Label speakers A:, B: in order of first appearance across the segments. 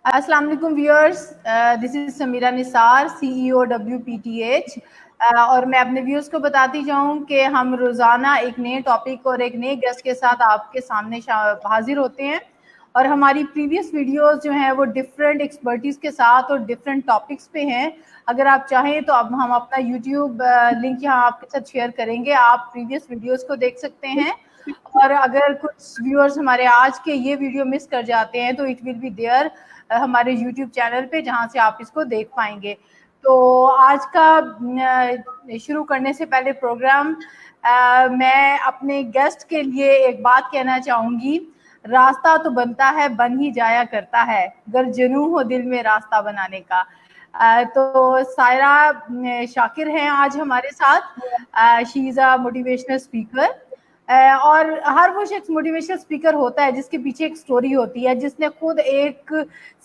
A: अस्सलाम वालेकुम viewers, this is Sameera Nisar, CEO WPTH। और मैं अपने व्यूअर्स को बताती जाऊं कि हम रोज़ाना एक नए टॉपिक और एक नए गेस्ट के साथ आपके सामने हाजिर होते हैं। और हमारी प्रीवियस वीडियोस जो हैं वो डिफरेंट एक्सपर्टीज़ के साथ और डिफरेंट टॉपिक्स पे हैं। अगर आप चाहें तो अब हम अपना यूट्यूब लिंक यहाँ आपके साथ शेयर करेंगे, आप प्रीवियस वीडियोस को देख सकते हैं। और अगर कुछ व्यूअर्स हमारे आज के ये वीडियो मिस कर जाते हैं तो इट विल बी देयर हमारे यूट्यूब चैनल पे, जहां से आप इसको देख पाएंगे। तो आज का शुरू करने से पहले प्रोग्राम मैं अपने गेस्ट के लिए एक बात कहना चाहूँगी। रास्ता तो बनता है, बन ही जाया करता है, गर जुनून हो दिल में रास्ता बनाने का। तो सायरा शाकिर हैं आज हमारे साथ। She is a motivational speaker. और हर वो शख्स मोटिवेशनल स्पीकर होता है जिसके पीछे एक स्टोरी होती है, जिसने खुद एक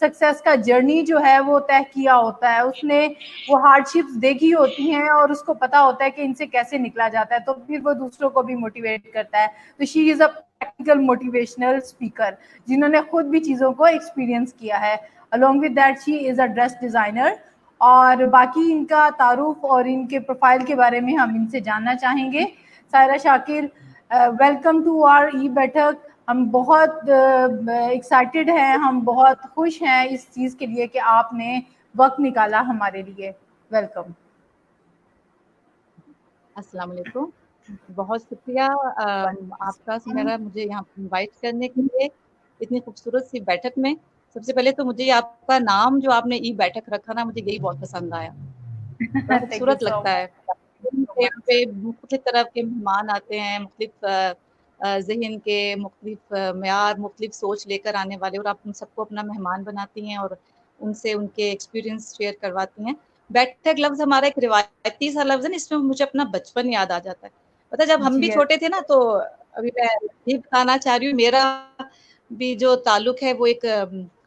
A: सक्सेस का जर्नी जो है वो तय किया होता है। उसने वो हार्डशिप्स देखी होती हैं और उसको पता होता है कि इनसे कैसे निकला जाता है, तो फिर वो दूसरों को भी मोटिवेट करता है। तो she is a practical motivational speaker जिन्होंने खुद भी चीज़ों को एक्सपीरियंस किया है। Along with that she is a dress designer. और बाकी इनका तारुफ और इनके प्रोफाइल के बारे में हम इनसे जानना चाहेंगे। Saira Shakir, welcome to our E Baithak. हम बहुत एक्साइटेड हैं, हम बहुत खुश हैं इस चीज़ के लिए कि आपने वक्त निकाला हमारे लिए। वेलकम।
B: अस्सलाम वालेकुम, बहुत शुक्रिया आपका सुमेरा, मुझे यहाँ इनवाइट करने के लिए इतनी खूबसूरत सी बैठक में। सबसे पहले तो मुझे आपका नाम जो आपने ई बैठक रखा ना, मुझे यही बहुत पसंद आया, बड़ा खूबसूरत लगता है। यहाँ पे मुख्तलिफ तरह के मेहमान आते हैं, मुख्तलिफ ज़हन के, मुख्तलिफ म्यार, मुख्तलिफ सोच लेकर आने वाले, और आप उन सबको अपना मेहमान बनाती हैं और उनसे उनके एक्सपीरियंस शेयर करवाती हैं। बैठक लफ्ज़ हमारा एक रिवायती सा लफ्ज़ है, इसमें मुझे अपना बचपन याद आ जाता है। पता है जब हम भी छोटे थे ना, तो अभी मैं ये बताना चाह रही हूँ, मेरा भी जो ताल्लुक है वो एक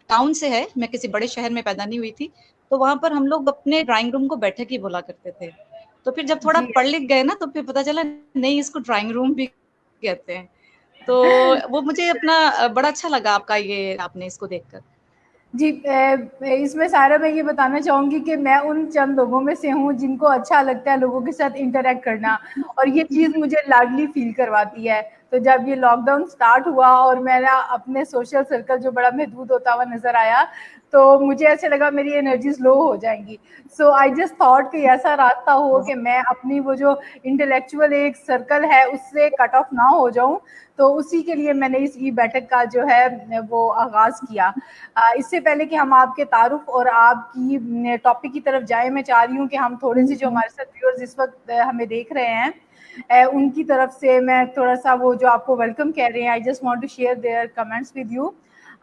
B: टाउन से है। मैं किसी बड़े शहर में पैदा नहीं हुई थी, तो वहाँ पर हम लोग अपने ड्राइंग रूम को बैठक ही बोला करते थे। तो फिर जब थोड़ा पढ़ लिख गए ना, तो फिर पता चला नहीं, इसको ड्राइंग रूम भी कहते हैं। तो वो मुझे अपना बड़ा अच्छा लगा आपका ये, आपने इसको देखकर।
A: जी, इसमें सारा मैं ये बताना चाहूँगी कि मैं उन चंद लोगों में से हूँ जिनको अच्छा लगता है लोगों के साथ इंटरैक्ट करना, और ये चीज़ मुझे लाडली फील करवाती है। तो जब ये लॉकडाउन स्टार्ट हुआ और मेरा अपने सोशल सर्कल जो बड़ा महदूद होता हुआ नज़र आया, तो मुझे ऐसे लगा मेरी एनर्जीज लो हो जाएंगी। सो आई जस्ट थॉट कि ऐसा रास्ता हो कि मैं अपनी वो जो इंटेलेक्चुअल एक सर्कल है उससे कट ऑफ ना हो जाऊं। तो उसी के लिए मैंने इस ई बैठक का जो है वो आगाज़ किया। इससे पहले कि हम आपके तारुफ और आपकी टॉपिक की तरफ जाए, मैं चाह रही हूँ कि हम थोड़े से जो हमारे साथ व्यूअर्स इस वक्त हमें देख रहे हैं, उनकी तरफ से मैं थोड़ा सा वो जो आपको वेलकम कह रहे हैं, I just want to share their comments with you.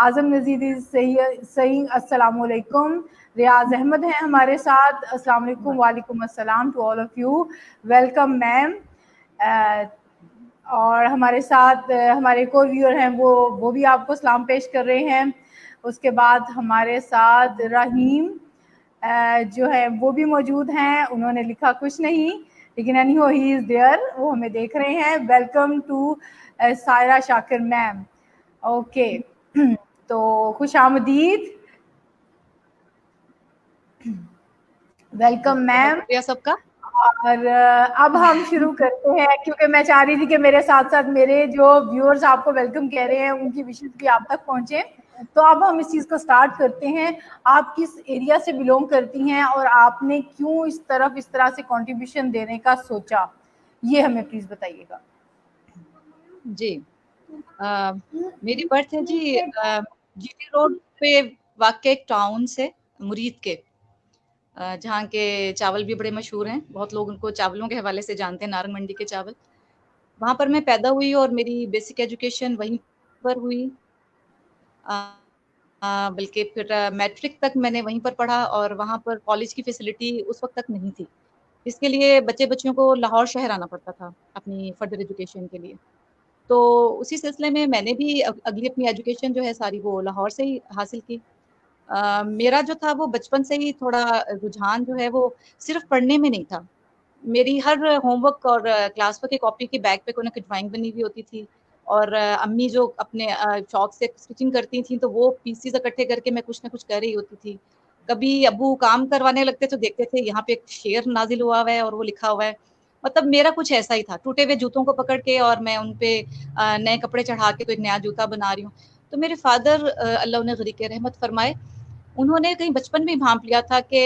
A: Azam Nazir सही अस्सलाम वालेकुम। रियाज अहमद हैं हमारे साथ, अस्सलाम वालेकुम। वालेकुम अस्सलाम to all of you, welcome ma'am. और हमारे साथ हमारे एक और व्यूअर हैं, वो भी आपको सलाम पेश कर रहे हैं। उसके बाद हमारे साथ रहीम जो है वो भी मौजूद हैं। उन्होंने लिखा कुछ नहीं, लेकिन एनी हो ही इज़ देयर, वो हमें देख रहे हैं। Welcome to Saira Shakir ma'am. Okay, तो खुश आमदीद, वेलकम मैम।
B: शुक्रिया सबका।
A: और अब हम शुरू करते हैं, क्योंकि मैं चाह रही थी कि मेरे साथ साथ मेरे जो व्यूअर्स आपको वेलकम कह रहे हैं उनकी विशेष भी आप तक पहुंचे। तो अब हम इस चीज़ को स्टार्ट करते हैं। आप किस एरिया से बिलोंग करती हैं और आपने क्यों इस तरह से कंट्रीब्यूशन देने का सोचा, ये हमें प्लीज बताइएगा।
B: जी, मेरी बर्थ है जी जीटी रोड पे वाक़या एक टाउन से, मुरीद के, जहाँ के चावल भी बड़े मशहूर हैं। बहुत लोग उनको चावलों के हवाले से जानते हैं, नारंग मंडी के चावल। वहाँ पर मैं पैदा हुई और मेरी बेसिक एजुकेशन वहीं पर हुई। बल्कि फिर मैट्रिक तक मैंने वहीं पर पढ़ा, और वहाँ पर कॉलेज की फैसिलिटी उस वक्त तक नहीं थी। इसके लिए बच्चों को लाहौर शहर आना पड़ता था अपनी फर्दर एजुकेशन के लिए। तो उसी सिलसिले में मैंने भी अगली अपनी एजुकेशन जो है सारी वो लाहौर से ही हासिल की। मेरा जो था वो बचपन से ही थोड़ा रुझान जो है वो सिर्फ पढ़ने में नहीं था। मेरी हर होमवर्क और क्लास वर्क की कॉपी के बैक पे कोई ना कोई ड्राइंग बनी हुई होती थी, और अम्मी जो अपने शौक से स्टिचिंग करती थी, तो वो पीसीज इकट्ठे करके मैं कुछ ना कुछ कर रही होती थी। कभी अब्बू काम करवाने लगते तो देखते थे यहाँ पे एक शेर नाजिल हुआ हुआ है और वो लिखा हुआ है। मतलब मेरा कुछ ऐसा ही था, टूटे हुए जूतों को पकड़ के और मैं उन पे नए कपड़े चढ़ा के तो एक नया जूता बना रही हूँ। तो मेरे फादर अल्लाह उन्हें ग़रीक़ रहमत फरमाए, उन्होंने कहीं बचपन में भांप लिया था कि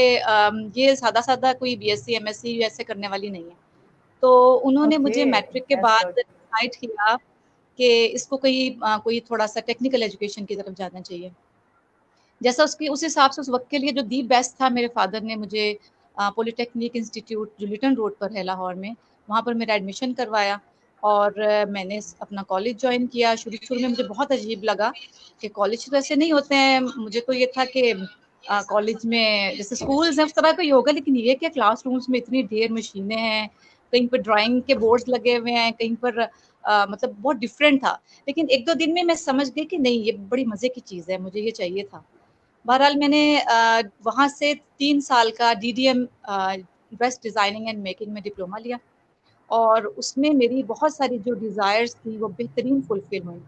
B: ये सादा-सादा कोई बीएससी, एमएससी ऐसे करने वाली नहीं है। तो उन्होंने मुझे
A: ओके,
B: मैट्रिक के
A: दैट्स
B: बाद
A: गुड।
B: डिसाइड किया कि इसको कहीं कोई थोड़ा-सा टेक्निकल एजुकेशन की तरफ जाना चाहिए। जैसा उसकी उस हिसाब से उस वक़्त के लिए जो दी बेस्ट था, मेरे फादर ने मुझे पॉलिटेक्निक इंस्टीट्यूट जो लिटन रोड पर है लाहौर में, वहाँ पर मेरा एडमिशन करवाया और मैंने अपना कॉलेज जॉइन किया। शुरू-शुरू में मुझे बहुत अजीब लगा कि कॉलेज तो ऐसे नहीं होते हैं। मुझे तो ये था कि कॉलेज में जैसे स्कूल्स हैं उस तरह का ही होगा, लेकिन ये क्या क्लासरूम्स में इतनी ढेर मशीनें हैं, कहीं पर ड्राइंग के बोर्ड्स लगे हुए हैं, कहीं पर मतलब बहुत डिफरेंट था। लेकिन 1-2 दिन में मैं समझ गई कि नहीं, ये बड़ी मज़े की चीज़ है, मुझे ये चाहिए था। बहरहाल मैंने वहाँ से 3 साल का DDM dress designing and making में डिप्लोमा लिया और उसमें मेरी बहुत सारी जो डिज़ायर्स थी वो बेहतरीन फुलफ़िल हुई।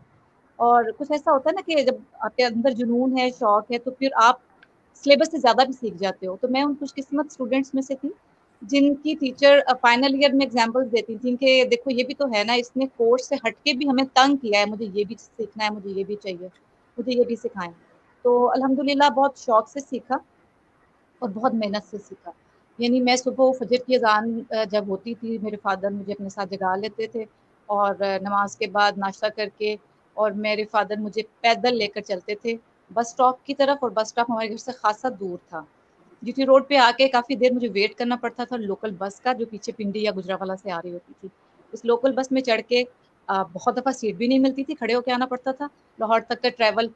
B: और कुछ ऐसा होता है ना कि जब आपके अंदर जुनून है, शौक है, तो फिर आप सिलेबस से ज़्यादा भी सीख जाते हो। तो मैं उन खुशकिस्मत स्टूडेंट्स में से थी, जिनकी टीचर फाइनल ईयर में एग्ज़ाम्पल्स देती थी कि देखो ये भी तो है ना, इसने कोर्स से हट के भी हमें तंग किया है, मुझे ये भी सीखना है, मुझे ये भी चाहिए, मुझे ये भी सिखाएँ। तो अल्हम्दुलिल्लाह बहुत शौक से सीखा और बहुत मेहनत से सीखा। यानी मैं सुबह फजर की अज़ान जब होती थी, मेरे फ़ादर मुझे अपने साथ जगा लेते थे और नमाज़ के बाद नाश्ता करके और मेरे फ़ादर मुझे पैदल लेकर चलते थे बस स्टॉप की तरफ और बस स्टॉप हमारे घर से ख़ासा दूर था। जीटी रोड पे आके काफ़ी देर मुझे वेट करना पड़ता था लोकल बस का, जो पीछे पिंडी या गुजरावाला से आ रही होती थी। उस लोकल बस में चढ़ के बहुत दफ़ा सीट भी नहीं मिलती थी, खड़े होके आना पड़ता था। लाहौर तक का ट्रैवल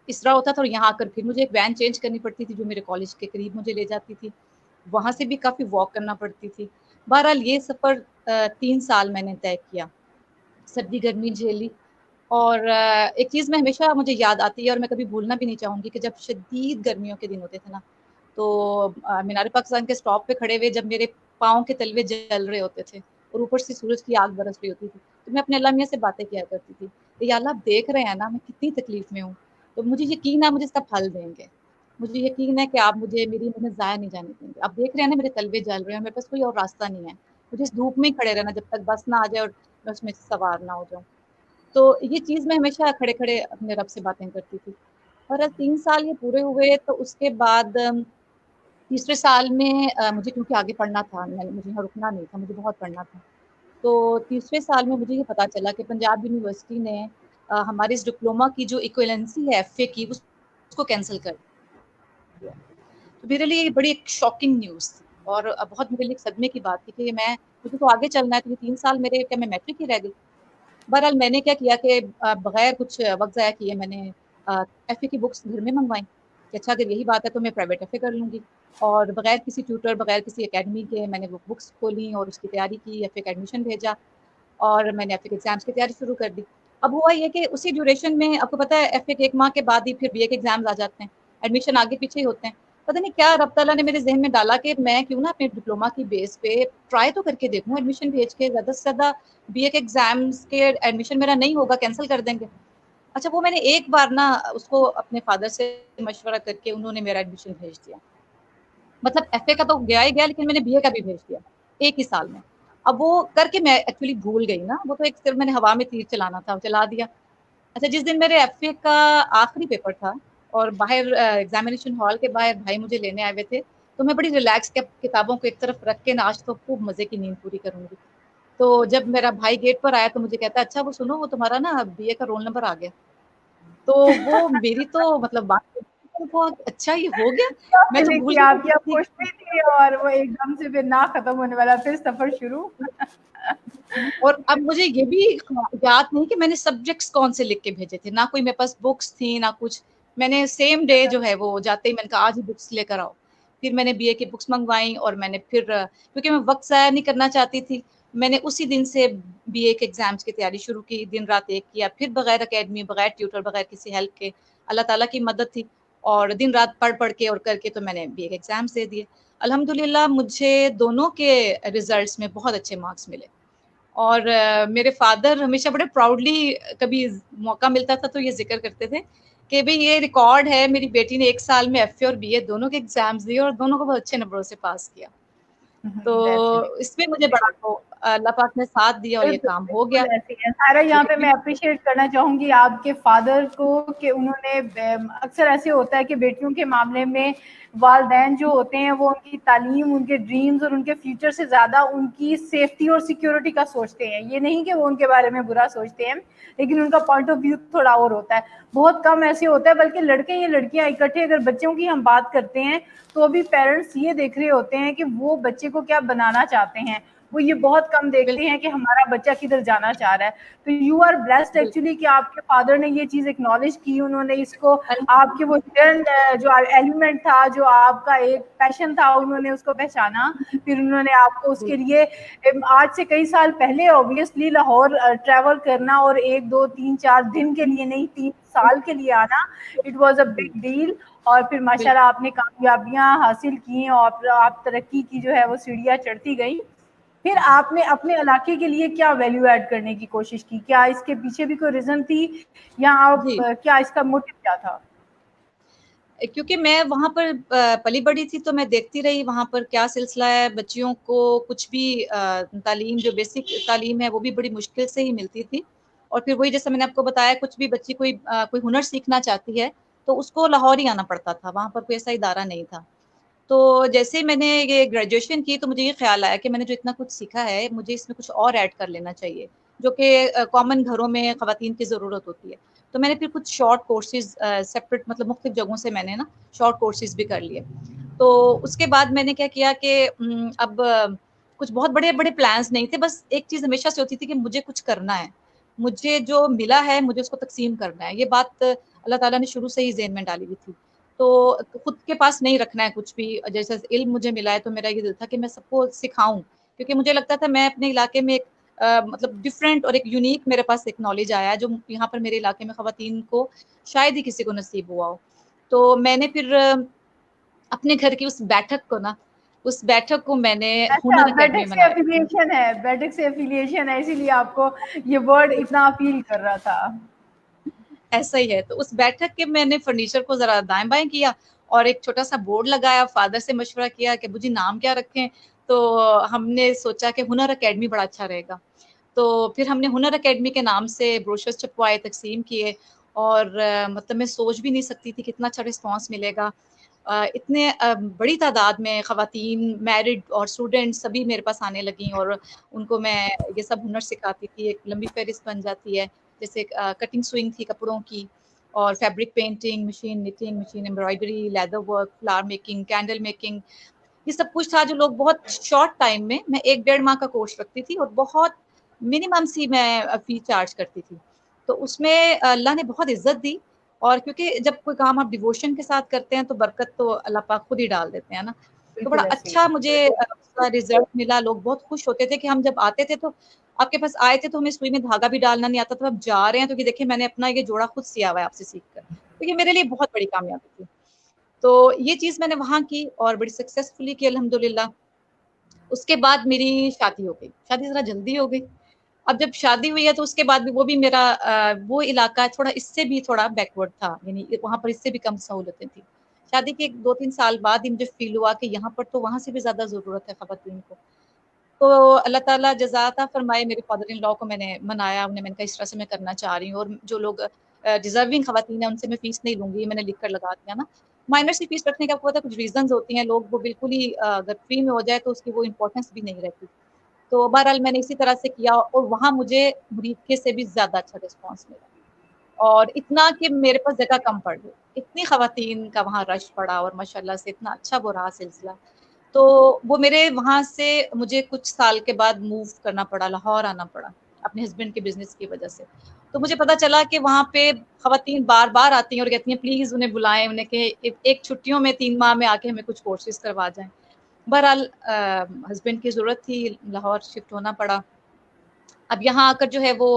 B: इस तरह होता था और यहाँ आकर फिर मुझे एक वैन चेंज करनी पड़ती थी, जो मेरे कॉलेज के करीब मुझे ले जाती थी। वहाँ से भी काफ़ी वॉक करना पड़ती थी। बहरहाल ये सफ़र 3 साल मैंने तय किया। सर्दी-गर्मी झेली और एक चीज़ मैं हमेशा मुझे याद आती है और मैं कभी भूलना भी नहीं चाहूँगी कि जब शदीद गर्मियों के दिन होते थे ना, तो मीनार-ए-पाकिस्तान के स्टॉप पे खड़े हुए जब मेरे पाँव के तलवे जल रहे होते थे और ऊपर से सूरज की आग बरस रही होती थी, तो मैं अपने अल्लाह मियाँ से बातें किया करती थी कि या अल्लाह आप देख रहे हैं ना मैं कितनी तकलीफ़ में हूँ, तो मुझे यकीन है मुझे इसका फल देंगे। मुझे यकीन है कि आप मुझे मेरी मेहनत ज़ाया नहीं जाने देंगे। आप देख रहे हैं ना मेरे तलवे जल रहे हैं, मेरे पास कोई और रास्ता नहीं है। मुझे इस धूप में ही खड़े रहना जब तक बस ना आ जाए और मैं उसमें सवार ना हो जाऊँ। तो ये चीज़ मैं हमेशा खड़े-खड़े अपने रब से बातें करती थी। और 3 साल ये पूरे हुए तो उसके बाद तीसरे साल में मुझे क्योंकि आगे पढ़ना था, मुझे यहाँ रुकना नहीं था, मुझे बहुत पढ़ना था। तो तीसरे साल में मुझे ये पता चला कि पंजाब यूनिवर्सिटी ने हमारे इस डिप्लोमा की जो इक्विवेलेंसी है एफए की उसको कैंसल कर दिया। तो मेरे लिए ये बड़ी एक शॉकिंग न्यूज़ थी और बहुत मेरे लिए एक सदमे की बात थी कि मुझे तो आगे चलना है, तो ये 3 साल मेरे क्या मैं मैट्रिक ही रह गई। बहरहाल मैंने क्या किया कि बगैर कुछ वक़्त ज़ाया किए मैंने एफए की बुक्स घर में मँगवाई कि अच्छा अगर यही बात है तो मैं प्राइवेट एफए कर लूँगी और बगैर किसी ट्यूटर, बगैर किसी अकेडमी के मैंने वो बुक्स खोली और उसकी तैयारी की, एफए का एडमिशन भेजा और मैंने एफए के एग्ज़ाम्स की तैयारी शुरू कर दी। अब हुआ ये कि उसी ड्यूरेशन में आपको पता है एफए के 1 माह के बाद ही फिर बीए के एग्ज़ाम्स आ जाते हैं, एडमिशन आगे-पीछे ही होते हैं। पता नहीं क्या रब तआला ने मेरे ज़हन में डाला कि मैं क्यों ना अपने डिप्लोमा की बेस पे ट्राई तो करके देखूँ एडमिशन भेज के, ज़्यादा से ज़्यादा बीए के एग्ज़ाम्स के एडमिशन मेरा नहीं होगा, कैंसल कर देंगे। अच्छा वो मैंने एक बार ना उसको अपने फादर से मशवरा करके उन्होंने मेरा एडमिशन भेज दिया। मतलब एफए का तो गया ही गया लेकिन मैंने बीए का भी भेज दिया, एक ही साल में। अब वो करके मैं एक्चुअली भूल गई ना, वो तो एक सिर्फ़ मैंने हवा में तीर चलाना था, चला दिया। अच्छा जिस दिन मेरे एफए का आखिरी पेपर था और बाहर एग्ज़ामिनेशन हॉल के बाहर भाई मुझे लेने आए हुए थे, तो मैं बड़ी रिलैक्स के किताबों को एक तरफ रख के ना आज तो खूब मज़े की नींद पूरी करूँगी। तो जब मेरा भाई गेट पर आया तो मुझे कहता है, "अच्छा वो सुनो वो तुम्हारा ना बीए का रोल नंबर आ गया।" तो वो मेरी तो मतलब बात बहुत अच्छा ये हो गया?
A: क्या
B: मैं तो
A: फीलिंग
B: भूल
A: थी
B: ही
A: आपकी?
B: गई
A: आप
B: थी।
A: खुश भी थी और वो एकदम से फिर ना खत्म होने वाला, फिर सफ़र शुरू?
B: और अब मुझे ये भी याद नहीं कि मैंने सब्जेक्ट्स कौन से लिख के भेजे थे, ना कोई मेरे पास बुक्स थी, ना कुछ। मैंने सेम डे जो है वो जाते ही मैंने कहा आज ही बुक्स लेकर आओ। फिर मैंने बीए की बुक्स मँगवाई और मैंने फिर क्योंकि मैं वक़्त ज़ाया नहीं करना चाहती थी, मैंने उसी दिन से बीए के एग्ज़ाम्स की तैयारी शुरू की, दिन-रात एक किया, फिर बगैर अकेडमी, बगैर ट्यूटर, बगैर किसी हेल्प के, अल्लाह ताला की मदद थी और दिन-रात पढ़-पढ़ के और करके तो मैंने बीए के एग्ज़ाम्स दे दिए। अल्हम्दुलिल्लाह मुझे दोनों के रिज़ल्ट्स में बहुत अच्छे मार्क्स मिले। और मेरे फादर हमेशा बड़े प्राउडली, कभी मौका मिलता था तो ये जिक्र करते थे कि भाई ये रिकॉर्ड है, मेरी बेटी ने 1 साल में एफए और बीए दोनों के एग्जाम्स दिए और दोनों को बहुत अच्छे नंबरों से पास किया।
A: दैट्स
B: तो इसमें मुझे बड़ा तो अल्लाह पाक ने साथ दिया और ये
A: बिल्कुल,
B: काम हो गया।
A: बिल्कुल ऐसे ही है। सारा यहाँ पे मैं
B: लेकिन
A: अप्रिशिएट करना चाहूँगी आपके फादर को कि उन्होंने अक्सर ऐसे होता है कि बेटियों के मामले में वालिदैन जो होते हैं वो उनकी तालीम, उनके ड्रीम्स और उनके फ्यूचर से ज़्यादा उनकी सेफ्टी और सिक्योरिटी का सोचते हैं। ये नहीं कि वो उनके बारे में बुरा सोचते हैं, लेकिन उनका पॉइंट ऑफ व्यू थोड़ा और होता है। बहुत कम ऐसे होता है, बल्कि लड़के या लड़कियाँ इकट्ठे अगर बच्चों की हम बात करते हैं तो भी पेरेंट्स ये देख रहे होते हैं कि वो बच्चे को क्या बनाना चाहते हैं। वो ये बहुत कम देखते हैं कि हमारा बच्चा किधर जाना चाह रहा है। तो यू आर ब्लेस्ड एक्चुअली कि आपके फादर ने ये चीज एक्नॉलेज की, उन्होंने इसको आपके वो हिडन जो एलिमेंट था, जो आपका एक पैशन था, उन्होंने उसको पहचाना, फिर उन्होंने आपको उसके लिए आज से कई साल पहले ऑब्वियसली लाहौर ट्रैवल करना और 1 2 3 4 दिन के लिए नहीं 3 साल के लिए आना, it was a big deal. और फिर माशाल्लाह आपने कामयाबियां हासिल की और आप तरक्की की जो है वो सीढ़ियां चढ़ती गई। फिर आपने अपने इलाके के लिए क्या वैल्यू ऐड करने की कोशिश की? क्या इसके पीछे भी कोई रीजन थी या आप
B: जी,
A: क्या इसका मोटिव क्या था?
B: क्योंकि मैं वहाँ पर पली बड़ी थी तो मैं देखती रही वहाँ पर क्या सिलसिला है। बच्चियों को कुछ भी तालीम, जो बेसिक तालीम है वो भी बड़ी मुश्किल से ही मिलती थी। और फिर वही जैसे मैंने आपको बताया, कुछ भी बच्ची कोई हुनर सीखना चाहती है तो उसको लाहौर ही आना पड़ता था, वहाँ पर कोई ऐसा इदारा नहीं था। तो जैसे ही मैंने ये ग्रेजुएशन की तो मुझे ये ख्याल आया कि मैंने जो इतना कुछ सीखा है मुझे इसमें कुछ और ऐड कर लेना चाहिए, जो कि कॉमन घरों में खवातीन की ज़रूरत होती है। तो मैंने फिर कुछ शॉर्ट कोर्सेज सेपरेट, मतलब मुख्तलिफ जगहों से मैंने ना शॉर्ट कोर्सेज भी कर लिए। तो उसके बाद मैंने क्या किया कि अब कुछ बहुत बड़े बड़े प्लान्स नहीं थे, बस एक चीज़ हमेशा से होती थी कि मुझे कुछ करना है, मुझे जो मिला है मुझे उसको तकसीम करना है। ये बात अल्लाह ताला ने शुरू से ही ज़हन में डाली हुई थी। तो खुद के पास नहीं रखना है कुछ भी। जैसे इल्म मुझे मिला है तो मेरा ये दिल था कि मैं सबको सिखाऊं, क्योंकि मुझे लगता था मैं अपने इलाके में एक मतलब डिफरेंट और एक यूनिक मेरे पास एक नॉलेज आया है जो यहाँ पर मेरे इलाके में खवातीन को शायद ही किसी को नसीब हुआ हो। तो मैंने फिर अपने घर की उस बैठक को मैंने
A: अच्छा,
B: हुनर अकेडमी
A: बेटेक से
B: बनाया।
A: एफिलिएशन है, बेटेक से एफिलिएशन है, इसीलिए आपको ये वर्ड इतना अपील कर रहा था।
B: ऐसा ही है। तो उस बैठक के मैंने फर्नीचर को जरा दाएं बाएं किया और एक छोटा सा बोर्ड लगाया, फादर से मशवरा किया कि बुजी नाम क्या रखें। तो हमने सोचा कि हुनर अकेडमी बड़ा अच्छा रहेगा। तो फिर हमने हुनर अकेडमी के नाम से ब्रोशर्स छपवाए, तकसीम किए। और मतलब मैं सोच भी नहीं सकती थी कितना अच्छा रिस्पॉन्स मिलेगा। इतने बड़ी तादाद में खवातीन, मैरिड और स्टूडेंट सभी मेरे पास आने लगी और उनको मैं ये सब हुनर सिखाती थी। एक लंबी फहरिस्त बन जाती है, जैसे कटिंग स्विंग थी कपड़ों की, और fabric painting, machine knitting, machine embroidery, leather work, flower making, candle making. ये सब कुछ था जो लोग बहुत शॉर्ट टाइम में, मैं 1 डेढ़ माह का कोर्स रखती थी और बहुत मिनिमम सी मैं फीस चार्ज करती थी। तो उसमें अल्लाह ने बहुत इज्जत दी। और क्योंकि जब कोई काम आप डिवोशन के साथ करते हैं तो बरकत तो अल्लाह पाक खुद ही डाल देते हैं ना। तो बड़ा
A: बिल्कुल ऐसे ही
B: अच्छा
A: है।
B: मुझे उसका रिजल्ट मिला। लोग बहुत खुश होते थे कि हम जब आते थे तो आपके पास आए थे तो हमें सुई में धागा भी डालना नहीं आता था, अब जा रहे हैं तो कि देखिए मैंने अपना ये जोड़ा खुद सिया हुआ है आपसे सीख कर। तो ये मेरे लिए बहुत बड़ी कामयाबी थी। तो ये चीज़ मैंने वहाँ की और बड़ी सक्सेसफुली की अल्हम्दुलिल्लाह। उसके बाद मेरी शादी हो गई। शादी ज़रा जल्दी हो गई। अब जब शादी हुई है तो उसके बाद भी वो भी मेरा वो इलाका थोड़ा इससे भी थोड़ा बैकवर्ड था, यानी वहाँ पर इससे भी कम सहूलतें थी। शादी के 2-3 साल बाद ही मुझे फ़ील हुआ कि यहाँ पर तो वहाँ से भी ज़्यादा ज़रूरत है ख़वातीन को। तो अल्लाह ताला जज़ा अता फ़रमाए, मेरे फादर इन लॉ को मैंने मनाया, उन्हें मैंने कहा इस तरह से मैं करना चाह रही हूँ और जो लोग डिज़र्विंग ख़वातीन हैं उनसे मैं फ़ीस नहीं लूँगी, मैंने लिख कर लगा दिया ना। माइनर सी फ़ीस रखने का आपको पता है कुछ रीज़न्स होती हैं, लोग वो बिल्कुल ही अगर फ्री में हो जाए तो उसकी वो इम्पोर्टेंस भी नहीं रहती। तो बहरहाल मैंने इसी तरह से किया और वहाँ मुझे मुरीद से भी ज़्यादा अच्छा रिस्पॉन्स मिला। और इतना कि मेरे पास जगह कम पड़ गई। इतनी ख़वातीन का वहाँ रश पड़ा और माशाल्लाह से इतना अच्छा वो रहा सिलसिला। तो वो मेरे वहाँ से मुझे कुछ साल के बाद मूव करना पड़ा, लाहौर आना पड़ा, अपने हस्बैंड के बिज़नेस की वज़ह से। तो मुझे पता चला कि वहाँ पे ख़वातीन बार-बार आती हैं और कहती हैं प्लीज़ उन्हें बुलाएँ, उन्हें कहें एक छुट्टियों में 3 माह में आके हमें कुछ कोर्सेज़ करवा जाएँ। बहरहाल हस्बैंड की ज़रूरत थी, लाहौर शिफ्ट होना पड़ा। अब यहाँ आकर जो है वो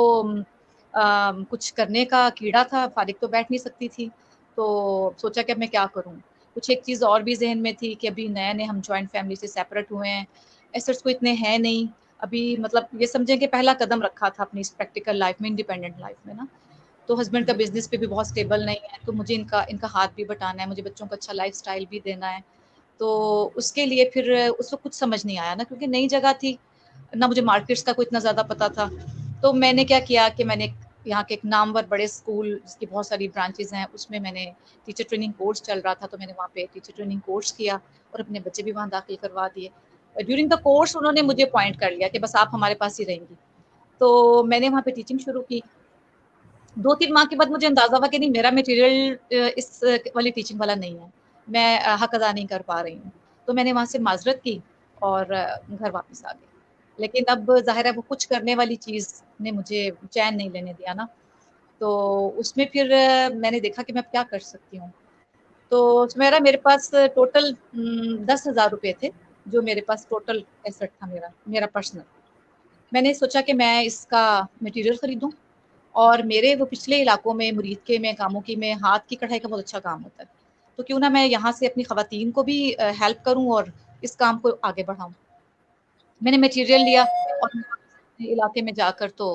B: कुछ करने का कीड़ा था, फ़ारिग तो बैठ नहीं सकती थी, तो सोचा कि अब मैं क्या करूँ? कुछ एक चीज़ और भी ज़हन में थी कि अभी नए-नए हम जॉइंट फैमिली से सेपरेट हुए हैं, एसेट्स कोई इतने हैं नहीं। अभी मतलब ये समझें कि पहला कदम रखा था अपनी इस प्रैक्टिकल लाइफ में, इंडिपेंडेंट लाइफ में ना। तो हस्बैंड का बिजनेस पे भी बहुत स्टेबल नहीं है, तो मुझे इनका इनका हाथ भी बटाना है, मुझे बच्चों को अच्छा लाइफस्टाइल भी देना है। तो उसके लिए फिर उस वक्त कुछ समझ नहीं आया ना, क्योंकि नई जगह थी ना, मुझे मार्केट्स का कोई इतना ज़्यादा पता था। तो मैंने क्या किया कि मैंने यहाँ के एक नामवर बड़े स्कूल जिसकी बहुत सारी ब्रांचेज हैं, उसमें मैंने टीचर ट्रेनिंग कोर्स चल रहा था, तो मैंने वहाँ पे टीचर ट्रेनिंग कोर्स किया और अपने बच्चे भी वहाँ दाखिल करवा दिए। ड्यूरिंग द कोर्स उन्होंने मुझे अपॉइंट कर लिया कि बस आप हमारे पास ही रहेंगी। तो मैंने वहाँ पे टीचिंग शुरू की। 2-3 माह के बाद मुझे अंदाजा हुआ कि नहीं, मेरा मटेरियल इस वाली टीचिंग वाला नहीं है, मैं हक अदा नहीं कर पा रही हूँ। तो मैंने वहाँ से माजरत की और घर वापस आ गई। लेकिन अब ज़ाहिर है वो कुछ करने वाली चीज़ ने मुझे चैन नहीं लेने दिया ना, तो उसमें फिर मैंने देखा कि मैं क्या कर सकती हूँ। तो मेरा मेरे पास टोटल 10,000 रुपए थे, जो मेरे पास टोटल एसेट था मेरा, मेरा पर्सनल। मैंने सोचा कि मैं इसका मटेरियल खरीदूँ, और मेरे वो पिछले इलाकों में मुरीदके में, कामोकी में हाथ की कढ़ाई का बहुत अच्छा काम होता है। तो क्यों ना मैं यहाँ से अपनी ख़वातीन को भी हेल्प करूँ और इस काम को आगे बढ़ाऊँ। मैंने मटेरियल लिया और अपने इलाके में जाकर तो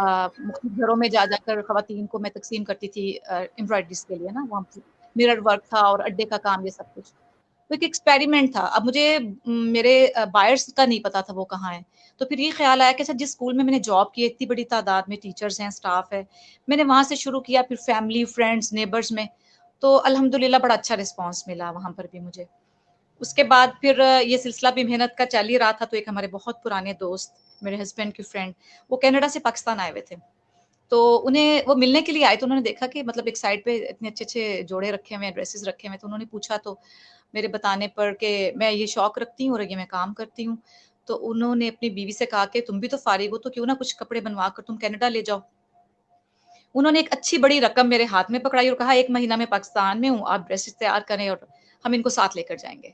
B: मुख्तलिफ घरों में जा जाकर ख़वातीन को मैं तक़सीम करती थी एम्ब्रॉयडरीज़ के लिए ना, वहाँ मिरर वर्क था और अड्डे का काम, ये सब कुछ। तो एक एक्सपेरिमेंट था। अब मुझे मेरे बायर्स का नहीं पता था वो कहाँ हैं। तो फिर ये ख़्याल आया कि अच्छा, जिस स्कूल में मैंने जॉब की है, इतनी बड़ी तादाद में टीचर्स हैं, स्टाफ है, मैंने वहाँ से शुरू किया, फिर फैमिली, फ्रेंड्स, नेबर्स में। तो अल्हम्दुलिल्लाह बड़ा अच्छा रिस्पॉन्स मिला वहाँ पर भी मुझे। उसके बाद फिर ये सिलसिला भी मेहनत का चल ही रहा था, तो एक हमारे बहुत पुराने दोस्त, मेरे हस्बैंड के फ्रेंड, वो कनाडा से पाकिस्तान आए हुए थे। तो उन्हें वो मिलने के लिए आए, तो उन्होंने देखा कि मतलब एक साइड पे इतने अच्छे-अच्छे जोड़े रखे हुए हैं, ड्रेसेस रखे हुए हैं, तो उन्होंने पूछा, तो मेरे बताने पर कि मैं ये शौक रखती हूँ और ये मैं काम करती हूँ। तो उन्होंने अपनी बीवी से कहा कि तुम भी तो फारिग हो, तो क्यों ना कुछ कपड़े बनवा कर तुम कनाडा ले जाओ। उन्होंने एक अच्छी बड़ी रकम मेरे हाथ में पकड़ाई और कहा, 1 महीना मैं पाकिस्तान में हूँ, आप ड्रेसेस तैयार करें और हम इनको साथ लेकर जाएँगे।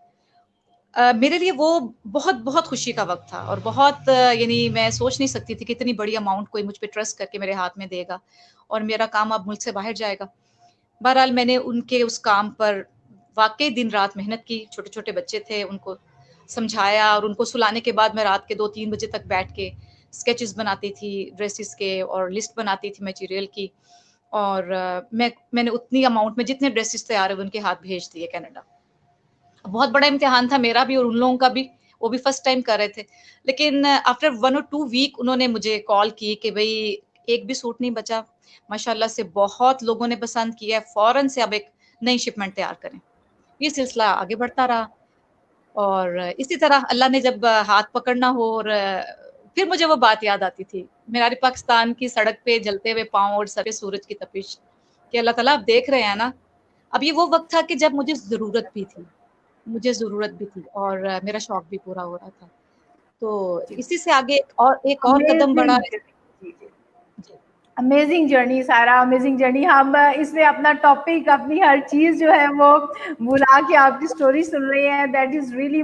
B: मेरे लिए वो बहुत-बहुत खुशी का वक़्त था और बहुत यानी मैं सोच नहीं सकती थी कि इतनी बड़ी अमाउंट कोई मुझ पे ट्रस्ट करके मेरे हाथ में देगा और मेरा काम अब मुल्क से बाहर जाएगा। बहरहाल मैंने उनके उस काम पर वाक़ई दिन-रात मेहनत की, छोटे-छोटे बच्चे थे, उनको समझाया और उनको सुलाने के बाद मैं रात के 2-3 बजे तक बैठ के स्केचेस बनाती थी ड्रेसेस के और लिस्ट बनाती थी मटीरियल की, और मैंने उतनी अमाउंट में जितने ड्रेसेस तैयार हुए उनके हाथ भेज दिए कनाडा। बहुत बड़ा इम्तिहान था मेरा भी और उन लोगों का भी, वो भी फर्स्ट टाइम कर रहे थे। लेकिन आफ्टर 1 और 2 वीक उन्होंने मुझे कॉल की कि भई एक भी सूट नहीं बचा, माशाल्लाह से बहुत लोगों ने पसंद किया है, फ़ौरन से अब एक नई शिपमेंट तैयार करें। ये सिलसिला आगे बढ़ता रहा और इसी तरह अल्लाह ने जब हाथ पकड़ना हो और फिर मुझे वो बात याद आती थी, मेरा पाकिस्तान की सड़क पे जलते हुए पाँव और सर पे सूरज की तपिश, कि अल्लाह ताला आप देख रहे हैं ना। अब ये वो वक़्त था कि जब मुझे ज़रूरत भी थी। मुझे ज़रूरत भी थी और मेरा शौक भी पूरा हो रहा था। तो
A: जी,
B: इसी से आगे एक और कदम बढ़ा।
A: अमेजिंग। जी, जी।
B: जी।
A: अमेजिंग जर्नी सारा, अमेजिंग जर्नी। हम इसमें अपना टॉपिक, अपनी हर चीज़ जो है वो भुला के आपकी स्टोरी सुन रहे हैं। That is really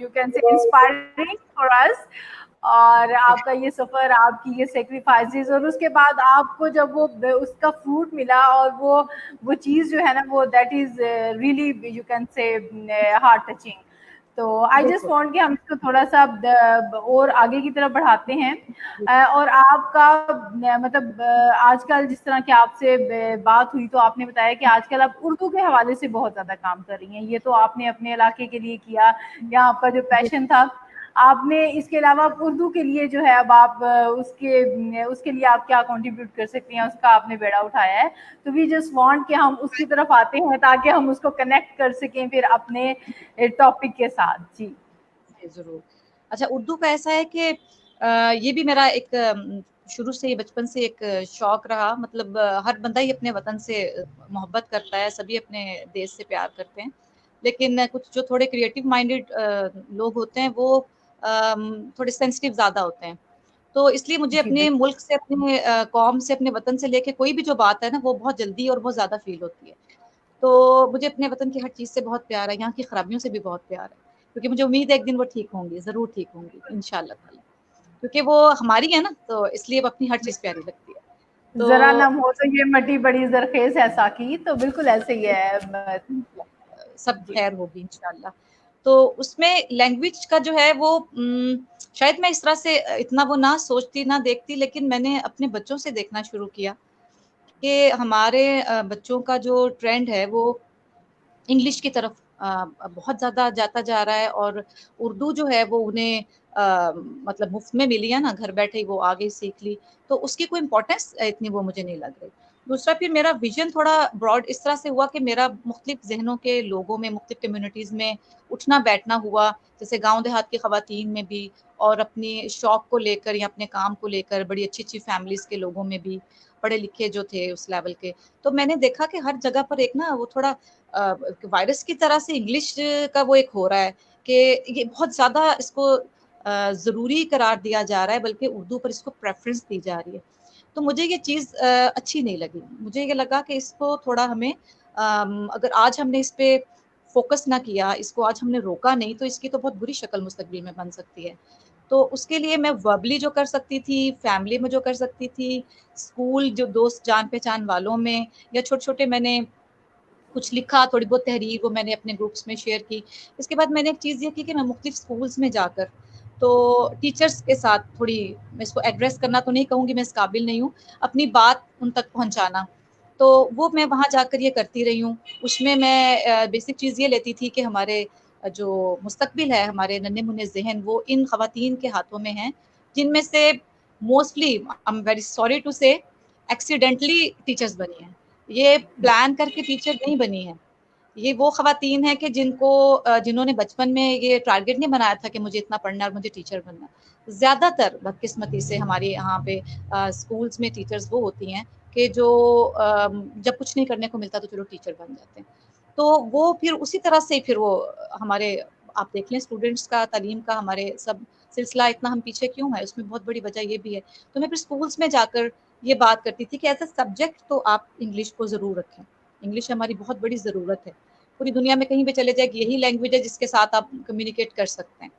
A: you can say inspiring for us. और आपका ये सफ़र, आपकी ये सैक्रिफाइसेस, और उसके बाद आपको जब वो उसका फ्रूट मिला और वो चीज़ जो है ना, वो that is really you can say heart touching. तो आई जस्ट
B: बिल्कुल।
A: वांट कि हम इसको थोड़ा-सा और आगे की तरफ बढ़ाते हैं।
B: जी।
A: और आपका मतलब आजकल जिस तरह की आपसे बात हुई, तो आपने बताया कि आजकल आप उर्दू के हवाले से बहुत ज़्यादा काम कर रही हैं। ये तो आपने अपने इलाके के लिए किया, या आपका जो
B: जी।
A: पैशन था, आपने इसके अलावा उर्दू के लिए जो है अब आप उसके लिए आप क्या कंट्रीब्यूट कर सकती हैं, उसका आपने बेड़ा उठाया है। तो वी जस्ट वांट कि हम उसकी तरफ आते हैं ताकि हम उसको कनेक्ट कर सकें फिर अपने टॉपिक के साथ। जी।
B: जी, ज़रूर। अच्छा, उर्दू का ऐसा है कि ये भी मेरा एक शुरू से ही बचपन से एक शौक रहा। मतलब हर बंदा ही अपने वतन से मोहब्बत करता है, सभी अपने देश से प्यार करते हैं। लेकिन कुछ जो थोड़े क्रिएटिव माइंडेड लोग होते हैं, वो थोड़े सेंसिटिव ज़्यादा होते हैं। तो इसलिए मुझे
A: जी,
B: अपने
A: बिल्कुल।
B: मुल्क से, अपने कौम से, अपने वतन से लेके कोई भी जो बात है ना, वो बहुत जल्दी और बहुत ज़्यादा फ़ील होती है। तो मुझे अपने वतन की हर चीज़ से बहुत प्यार है, यहाँ की खराबियों से भी बहुत प्यार है, क्योंकि मुझे उम्मीद है एक दिन वो ठीक होंगी, ज़रूर ठीक होंगी इंशाअल्लाह ताला। क्योंकि वो हमारी है ना, तो इसलिए वो अपनी हर चीज़ प्यारी लगती है।
A: ज़रा
B: तो
A: नम हो तो ये मटी बड़ी ज़रख़ेज़ है साकी, तो बिल्कुल ऐसे ही है।
B: सब
A: जी।
B: खैर होगी इंशाअल्लाह। तो उसमें लैंग्वेज का जो है वो शायद मैं इस तरह से इतना वो ना सोचती ना देखती, लेकिन मैंने अपने बच्चों से देखना शुरू किया कि हमारे बच्चों का जो ट्रेंड है वो इंग्लिश की तरफ बहुत ज़्यादा जाता जा रहा है, और उर्दू जो है वो उन्हें मतलब मुफ्त में मिली है ना, घर बैठे ही वो आगे सीख ली, तो उसकी कोई इम्पोर्टेंस इतनी वो मुझे नहीं लग रही। दूसरा, फिर मेरा विजन थोड़ा ब्रॉड इस तरह से हुआ कि मेरा मुख्तलिफ जहनों के लोगों में, मुख्तलिफ कम्युनिटीज़ में उठना बैठना हुआ, जैसे गाँव देहात की ख़वातीन में भी, और अपनी शौक को लेकर या अपने काम को लेकर बड़ी अच्छी-अच्छी फैमिलीज़ के लोगों में भी, पढ़े लिखे जो थे उस लेवल के। तो मैंने देखा कि हर जगह पर एक ना वो थोड़ा वायरस की तरह से इंग्लिश का वो एक हो रहा है कि ये बहुत ज़्यादा इसको ज़रूरी करार दिया जा रहा है, बल्कि उर्दू पर इसको प्रेफ़रेंस दी जा रही है। तो मुझे ये चीज़ अच्छी नहीं लगी। मुझे ये लगा कि इसको थोड़ा हमें अगर आज हमने इस पे फ़ोकस ना किया, इसको आज हमने रोका नहीं, तो इसकी तो बहुत बुरी शक्ल मुस्तकबिल में बन सकती है। तो उसके लिए मैं वर्बली जो कर सकती थी, फैमिली में जो कर सकती थी, स्कूल जो दोस्त जान-पहचान वालों में, या छोटे-छोटे मैंने कुछ लिखा, थोड़ी बहुत तहरीर वो मैंने अपने ग्रुप्स में शेयर की। इसके बाद मैंने एक चीज़ ये की कि मैं मुख्तलिफ स्कूल्स में जाकर तो टीचर्स के साथ थोड़ी, मैं इसको एड्रेस करना तो नहीं कहूँगी, मैं इस काबिल नहीं हूँ, अपनी बात उन तक पहुँचाना। तो वो मैं वहाँ जाकर ये करती रही हूँ। उसमें मैं बेसिक चीज़ ये लेती थी कि हमारे जो मुस्तकबिल है, हमारे नन्हे-मुन्ने ज़हन वो इन ख़वातीन के हाथों में हैं, जिनमें से mostly I am very sorry to say accidentally teachers बनी हैं। ये प्लान करके टीचर नहीं बनी है। ये वो ख़वातीन हैं कि जिन्होंने बचपन में ये टारगेट नहीं बनाया था कि मुझे इतना पढ़ना है और मुझे टीचर बनना है। ज़्यादातर बदकिस्मती से हमारे यहाँ पे स्कूल्स में टीचर्स वो होती हैं कि जो जब कुछ नहीं करने को मिलता तो चलो टीचर बन जाते हैं। तो वो फिर उसी तरह से फिर वो हमारे, आप देख लें स्टूडेंट्स का, तालीम का हमारे सब सिलसिला इतना हम पीछे क्यों है, उसमें बहुत बड़ी वजह ये भी है। तो मैं फिर स्कूल्स में जाकर ये बात करती थी कि एज़ अ सब्जेक्ट तो आप इंग्लिश को ज़रूर रखें। इंग्लिश हमारी बहुत बड़ी ज़रूरत है। पूरी दुनिया में कहीं भी चले जाए, यही लैंग्वेज है जिसके साथ आप कम्युनिकेट कर सकते हैं।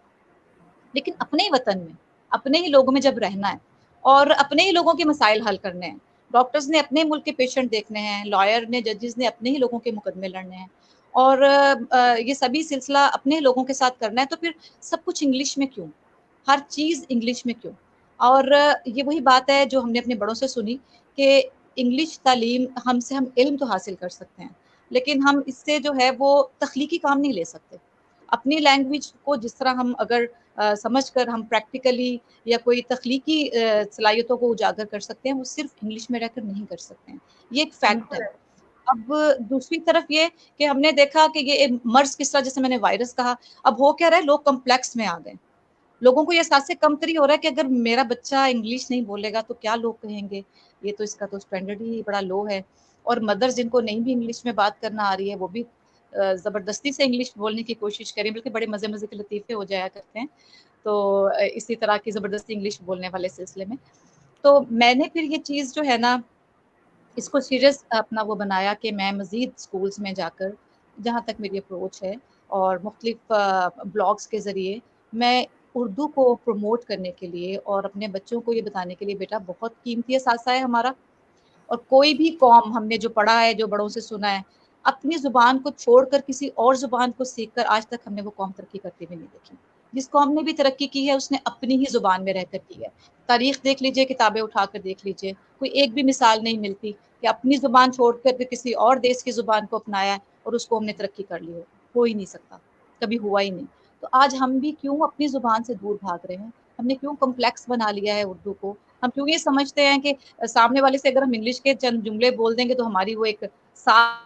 B: लेकिन अपने ही वतन में, अपने ही लोगों में जब रहना है और अपने ही लोगों के मसाइल हल करने हैं, डॉक्टर्स ने अपने मुल्क के पेशेंट देखने हैं, लॉयर ने, जजेस ने अपने ही लोगों के मुकदमे लड़ने हैं, और ये सभी सिलसिला अपने ही लोगों के साथ करना है, तो फिर सब कुछ इंग्लिश में क्यों? हर चीज़ इंग्लिश में क्यों? और ये वही बात है जो हमने अपने बड़ों से सुनी कि इंग्लिश तालीम हमसे, हम इल्म तो हासिल कर सकते हैं, लेकिन हम इससे जो है वो तख्लीकी काम नहीं ले सकते। अपनी लैंग्वेज को जिस तरह हम अगर समझकर हम प्रैक्टिकली या कोई तख्लीकी सलाहियतों को उजागर कर सकते हैं, वो सिर्फ इंग्लिश में रहकर नहीं कर सकते हैं। ये एक फैक्ट है।
A: बिल्कुल।
B: अब दूसरी तरफ ये कि हमने देखा कि ये मर्ज़ किस तरह, जैसे मैंने वायरस कहा, अब हो क्या रहा है, लोग कॉम्प्लेक्स में आ गए। लोगों को ये एहसास से कमतरी हो रहा है कि अगर मेरा बच्चा इंग्लिश नहीं बोलेगा तो क्या लोग कहेंगे? ये तो, इसका तो स्टैंडर्ड ही बड़ा लो है। और मदर्स जिनको नहीं भी इंग्लिश में बात करना आ रही है, वो भी ज़बरदस्ती से इंग्लिश बोलने की कोशिश करें, बल्कि बड़े मज़े-मज़े के लतीफ़े हो जाया करते हैं। तो इसी तरह की ज़बरदस्ती इंग्लिश बोलने वाले सिलसिले में। तो मैंने फिर ये चीज़ जो है ना, इसको सीरियस अपना वो बनाया कि मैं मज़ीद स्कूल्स में जाकर, जहाँ तक मेरी अप्रोच है, और मुख्तलिफ ब्लॉग्स के ज़रिए मैं उर्दू को प्रमोट करने के लिए और अपने बच्चों को ये बताने के लिए, बेटा बहुत कीमती असासा है हमारा, और कोई भी कौम हमने जो पढ़ा है, जो बड़ों से सुना है, अपनी ज़ुबान को छोड़कर किसी और ज़ुबान को सीखकर आज तक हमने वो कौम तरक्की करते हुए नहीं देखी। जिस कौम ने भी तरक्की की है, उसने अपनी ही ज़ुबान में रहकर की है। तारीख़ देख लीजिए, किताबें उठाकर देख लीजिए, कोई एक भी मिसाल नहीं मिलती कि अपनी ज़ुबान छोड़कर के किसी और देश की ज़ुबान को अपनाया है और उसको हमने तरक्की कर ली हो ही नहीं सकता, कभी हुआ ही नहीं। तो आज हम भी क्यों अपनी ज़ुबान से दूर भाग रहे हैं? हमने क्यों कॉम्प्लेक्स बना लिया है उर्दू को? हम क्यों ये समझते हैं कि सामने वाले से अगर हम इंग्लिश के चंद जुमले बोल देंगे तो हमारी वो एक सा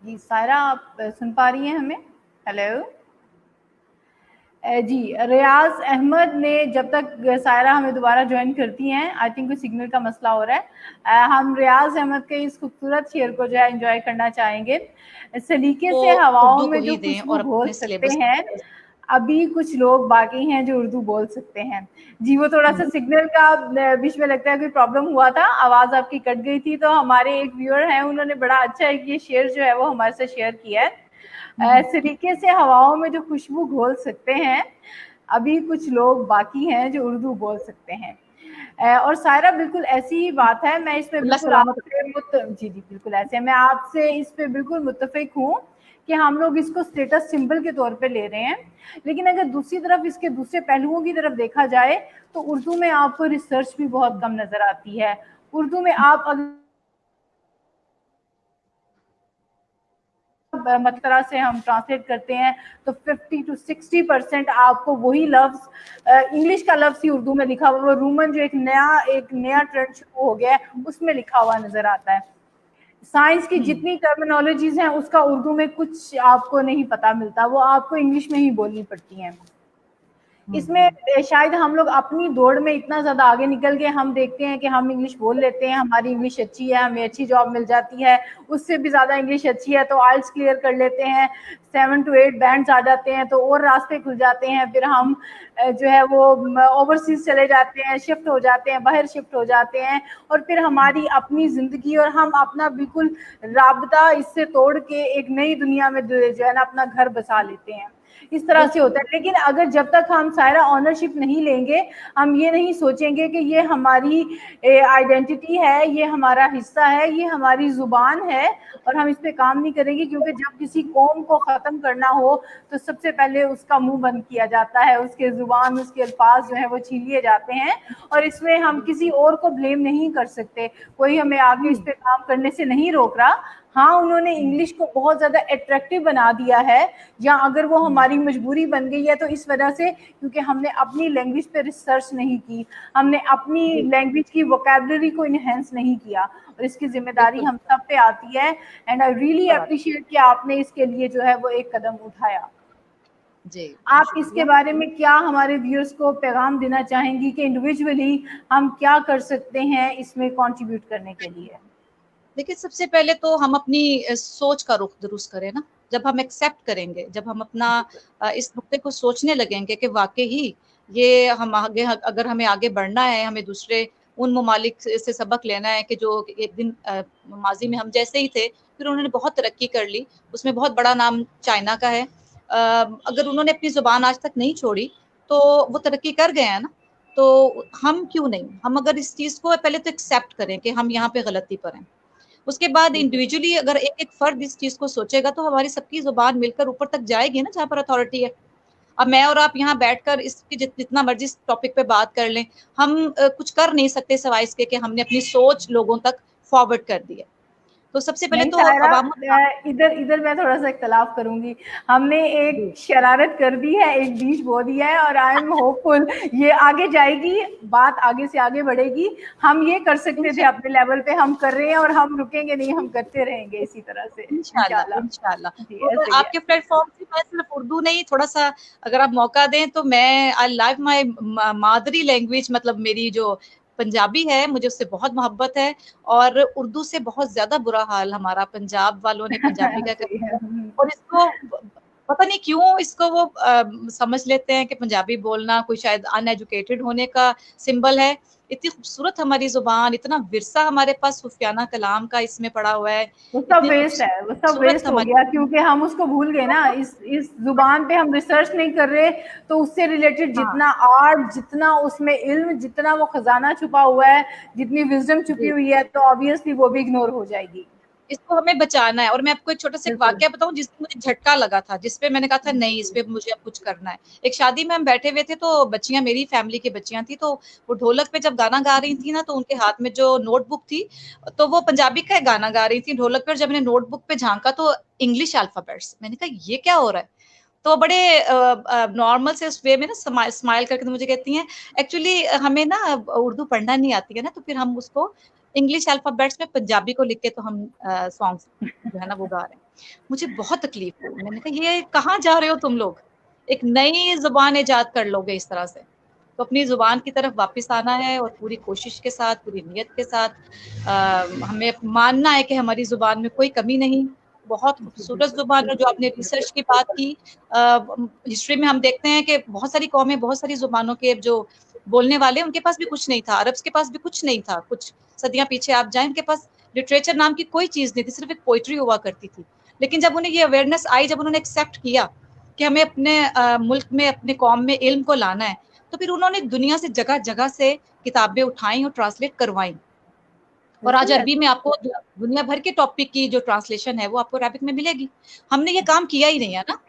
A: जी, सायरा आप सुन पा रही हैं हमें? हेलो? जी, रियाज़ अहमद ने, जब तक सायरा हमें दोबारा जॉइन करती हैं, आई थिंक कोई सिग्नल का मसला हो रहा है। हम रियाज़ अहमद के इस खूबसूरत शेर को जो है एन्जॉय करना चाहेंगे। सलीके
B: वो
A: से हवाओं
B: उर्दू को
A: में जो
B: ही दें
A: खुशबू
B: और
A: घोल
B: अपने
A: सकते
B: सिलेबस
A: हैं, अभी कुछ लोग बाकी हैं जो उर्दू बोल सकते हैं। जी, वो थोड़ा-सा सिग्नल का बीच में लगता है कोई प्रॉब्लम हुआ था, आवाज़ आपकी कट गई थी, तो हमारे एक व्यूअर हैं, उन्होंने बड़ा अच्छा एक ये शेर जो है वो हमारे साथ शेयर किया है। सलीके से हवाओं में जो खुशबू घोल सकते हैं, अभी कुछ लोग बाकी हैं जो उर्दू बोल सकते हैं। और सायरा बिल्कुल ऐसी ही बात है, मैं इसमें बिल्कुल आपसे जी बिल्कुल ऐसे मैं आपसे इस पे बिल्कुल मुत्तफिक हूँ कि हम लोग इसको स्टेटस सिंबल के तौर पे ले रहे हैं, लेकिन अगर दूसरी तरफ इसके दूसरे पहलुओं की तरफ देखा जाए तो उर्दू में आपको रिसर्च भी बहुत कम नजर आती है। उर्दू में आप तरह से हम ट्रांसलेट करते हैं तो 50 to 60% आपको वही लफ्ज इंग्लिश का लफ्ज ही उर्दू में लिखा हुआ, रूमन जो एक नया ट्रेंड शुरू हो गया है उसमें लिखा हुआ नजर आता है। साइंस की जितनी टर्मिनोलॉजीज हैं उसका उर्दू में कुछ आपको नहीं पता मिलता, वो आपको इंग्लिश में ही बोलनी पड़ती हैं। इसमें शायद हम लोग अपनी दौड़ में इतना ज्यादा आगे निकल गए, हम देखते हैं कि हम इंग्लिश बोल लेते हैं, हमारी इंग्लिश अच्छी है, हमें अच्छी जॉब मिल जाती है, उससे भी ज्यादा इंग्लिश अच्छी है तो आइल्स क्लियर कर लेते हैं, 7 to 8 बैंड्स आ जाते हैं तो और रास्ते खुल जाते हैं, फिर हम जो है वो ओवरसीज चले जाते हैं, शिफ्ट हो जाते हैं, बाहर शिफ्ट हो जाते हैं, और फिर हमारी अपनी जिंदगी और हम अपना बिल्कुल राबता इससे तोड़ के एक नई दुनिया में जो है ना अपना घर बसा लेते हैं। इस तरह से होता है। लेकिन अगर जब तक हम सारा ऑनरशिप नहीं लेंगे, हम ये नहीं सोचेंगे कि ये हमारी आइडेंटिटी है, ये हमारा हिस्सा है, ये हमारी जुबान है, और हम इस पे काम नहीं करेंगे, क्योंकि जब किसी कौम को खत्म करना हो तो सबसे पहले उसका मुंह बंद किया जाता है, उसके जुबान, उसके अल्फाज जो है वो छीन लिए जाते हैं, और इसमें हम किसी और को ब्लेम नहीं कर सकते। कोई हमें आगे इस पे काम करने से नहीं रोक रहा। हाँ, उन्होंने इंग्लिश को बहुत ज्यादा अट्रैक्टिव बना दिया है, या अगर वो हमारी मजबूरी बन गई है तो इस वजह से क्योंकि हमने अपनी लैंग्वेज पे रिसर्च नहीं की, हमने अपनी लैंग्वेज की वोकैबुलरी को इनहेंस नहीं किया, और इसकी जिम्मेदारी हम सब पे आती है। एंड आई रियली अप्रिशिएट कि आपने इसके लिए जो है वो एक कदम उठाया। जी, आप इसके बारे में क्या हमारे व्यूअर्स को पैगाम देना चाहेंगी कि इंडिविजुअली हम क्या कर सकते हैं इसमें कंट्रीब्यूट करने के लिए?
B: देखिए, सबसे पहले तो हम अपनी सोच का रुख दुरुस्त करें ना। जब हम एक्सेप्ट करेंगे, जब हम अपना इस नुक्ते को सोचने लगेंगे कि वाकई ही ये हम आगे, अगर हमें आगे बढ़ना है, हमें दूसरे उन ममालिक से सबक लेना है कि जो एक दिन माजी में हम जैसे ही थे, फिर उन्होंने बहुत तरक्की कर ली, उसमें बहुत बड़ा नाम चाइना का है। अगर उन्होंने अपनी जुबान आज तक नहीं छोड़ी तो वो तरक्की कर गए हैं ना, तो हम क्यों नहीं? हम अगर इस चीज़ को पहले तो एक्सेप्ट करें कि हम यहाँ पे गलती पर हैं, उसके बाद इंडिविजुअली अगर एक फर्द इस चीज को सोचेगा तो हमारी सबकी जुबान मिलकर ऊपर तक जाएगी ना, जहाँ पर अथॉरिटी है। अब मैं और आप यहाँ बैठकर इसकी जितना मर्जी इस टॉपिक पे बात कर लें, हम कुछ कर नहीं सकते सिवाय इसके कि हमने अपनी सोच लोगों तक फॉरवर्ड कर दी है। तो सबसे पहले तो
A: इधर मैं थोड़ा सा इख्तलाफ करूंगी। हमने एक शरारत कर दी है, एक बीज बो दिया है, और आई एम होपफुल ये आगे जाएगी, बात आगे से आगे बढ़ेगी। हम ये कर सकते थे अपने लेवल पे, हम कर रहे हैं और हम रुकेंगे नहीं, हम करते रहेंगे इसी तरह से
B: इंशाल्लाह। तो आपके प्लेटफॉर्म से मैं सिर्फ उर्दू नहीं, थोड़ा सा अगर आप मौका दें तो मैं I love my Madari language, मतलब मेरी जो पंजाबी है, मुझे उससे बहुत मोहब्बत है, और उर्दू से बहुत ज्यादा बुरा हाल हमारा पंजाब वालों ने पंजाबी का किया, और इसको पता नहीं क्यों इसको वो समझ लेते हैं कि पंजाबी बोलना कोई शायद अनएजुकेटेड होने का सिंबल है। इतनी खूबसूरत हमारी जुबान, इतना विरसा हमारे पास सूफियाना कलाम का इसमें पड़ा हुआ है,
A: वो सब वेस्ट है, वो सब वेस्ट हो गया, क्योंकि हम उसको भूल गए ना। इस जुबान पे हम रिसर्च नहीं कर रहे, तो उससे रिलेटेड जितना आर्ट, जितना उसमें इल्म, जितना वो खजाना छुपा हुआ है, जितनी विजडम छुपी हुई है, तो ऑब्वियसली वो भी इग्नोर हो जाएगी।
B: इसको हमें बचाना है। और मैं आपको एक छोटा सा वाकया बताऊं जिसमें मुझे झटका लगा था, जिसपे मैंने कहा था नहीं, इस पे मुझे अब कुछ करना है। एक शादी में हम बैठे हुए थे, तो बच्चियां, मेरी फैमिली की बच्चियां थी, तो वो ढोलक पे जब गाना गा रही थी ना, तो उनके हाथ में जो नोटबुक थी, तो वो पंजाबी का गाना गा रही थी ढोलक पर। जब मैंने नोटबुक पे झांका तो इंग्लिश अल्फाबेट्स, मैंने कहा ये क्या हो रहा है? तो बड़े नॉर्मल से उस वे में ना स्माइल करके तो मुझे कहती हैं, एक्चुअली हमें ना उर्दू पढ़ना नहीं आती है ना, तो फिर हम उसको इंग्लिश अल्फाबेट्स में पंजाबी को लिख के तो हम सॉन्ग्स जो है ना वो गा रहे हैं। मुझे बहुत तकलीफ हुई, मैंने कहा ये कहाँ जा रहे हो तुम लोग? एक नई जुबान ईजाद कर लोगे इस तरह से? तो अपनी जुबान की तरफ वापस आना है, और पूरी कोशिश के साथ, पूरी नियत के साथ हमें मानना है कि हमारी जुबान में कोई कमी नहीं, बहुत खूबसूरत जुबान है। जो आपने रिसर्च की बात की, हिस्ट्री में हम देखते हैं कि बहुत सारी कौमें, बहुत सारी जुबानों के जो बोलने वाले, उनके पास भी कुछ नहीं था, अरब्स के पास भी कुछ नहीं था, कुछ सदियां पीछे आप जाएं, उनके पास लिटरेचर नाम की कोई चीज नहीं थी, सिर्फ एक पोइट्री हुआ करती थी। लेकिन जब उन्हें ये अवेयरनेस आई, जब उन्होंने एक्सेप्ट किया कि हमें अपने मुल्क में, अपने कौम में इल्म को लाना है, तो फिर उन्होंने दुनिया से जगह जगह से किताबें उठाई और ट्रांसलेट करवाई, और आज अरबी में आपको दुनिया भर के टॉपिक की जो ट्रांसलेशन है वो आपको अरबिक में मिलेगी। हमने ये काम किया ही नहीं है ना,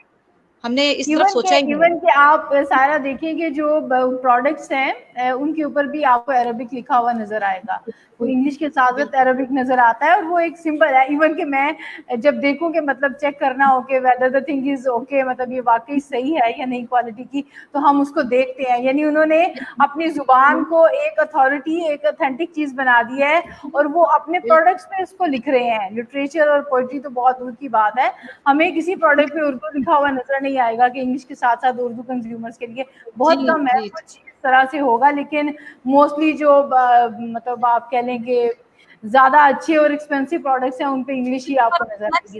B: हमने इस तरफ सोचा ही नहीं।
A: इवन के आप सारा देखिए कि जो प्रोडक्ट्स हैं उनके ऊपर भी आपको अरबिक लिखा हुआ नजर आएगा, वो इंग्लिश के साथ साथ अरबिक नजर आता है, और वो एक सिंपल है। इवन कि मैं जब देखूं कि मतलब चेक करना हो कि whether the thing is okay, मतलब ये वाकई सही है या नहीं क्वालिटी की, तो हम उसको देखते हैं। यानी उन्होंने अपनी जुबान को एक अथॉरिटी, एक ऑथेंटिक चीज बना दी है, और वो अपने प्रोडक्ट्स में इसको लिख रहे हैं। लिटरेचर और पोइट्री तो बहुत दूर की बात है, हमें किसी प्रोडक्ट पे उर्दू लिखा हुआ नजर नहीं आएगा कि इंग्लिश के साथ साथ उर्दू कंज्यूमर्स के लिए बहुत कम है, कुछ इस तरह से होगा, लेकिन मोस्टली जो मतलब आप कह लें कि ज्यादा अच्छे और एक्सपेंसिव प्रोडक्ट्स हैं उन पे इंग्लिश ही आपको नजर आएगी।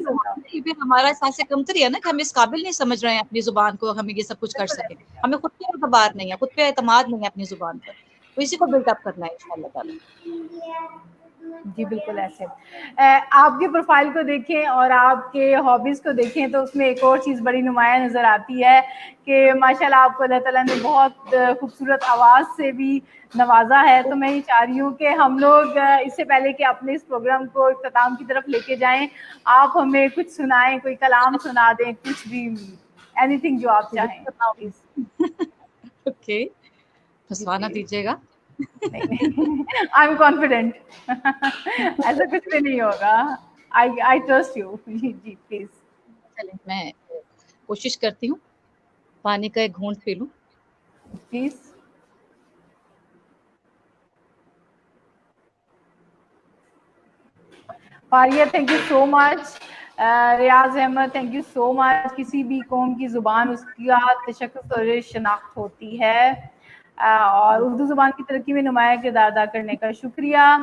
B: ये हमारा एहसास कमतरी है ना कि हम इस काबिल नहीं समझ रहे हैं अपनी जुबान को, हमें ये सब कुछ कर सके, हमें खुद पे एतबार नहीं है, खुद पे एतमाद नहीं है अपनी जुबान पर, तो इसी को बिल्डअप करना है इंशाअल्लाह ताला।
A: जी बिल्कुल ऐसे। आपके प्रोफाइल को देखें और आपके हॉबीज को देखें तो उसमें एक और चीज़ बड़ी नुमाया नज़र आती है कि माशाल्लाह आपको अल्लाह ताला ने बहुत खूबसूरत आवाज़ से भी नवाजा है। तो मैं ये चाह रही हूँ कि हम लोग इससे पहले कि अपने इस प्रोग्राम को इख्तिताम की तरफ लेके जाएं, आप हमें कुछ सुनाएं, कोई कलाम सुना दें, कुछ भी, एनीथिंग जो आप चाहें प्लीज।
B: ओके, फंसवाना दीजिएगा।
A: आई एम कॉन्फिडेंट, ऐसा कुछ भी नहीं होगा। I trust you. जी प्लीज।
B: चलें, मैं कोशिश करती हूँ, पानी का एक घूंट पी लूं
A: please. Faria thank you so much. Riaz Ahmed thank you so much. किसी भी कौम की जुबान उसका तशख्खुस और शनाख्त होती है, और उर्दू जुबान की तरक्की में नुमाया किरदार अदा करने का शुक्रिया।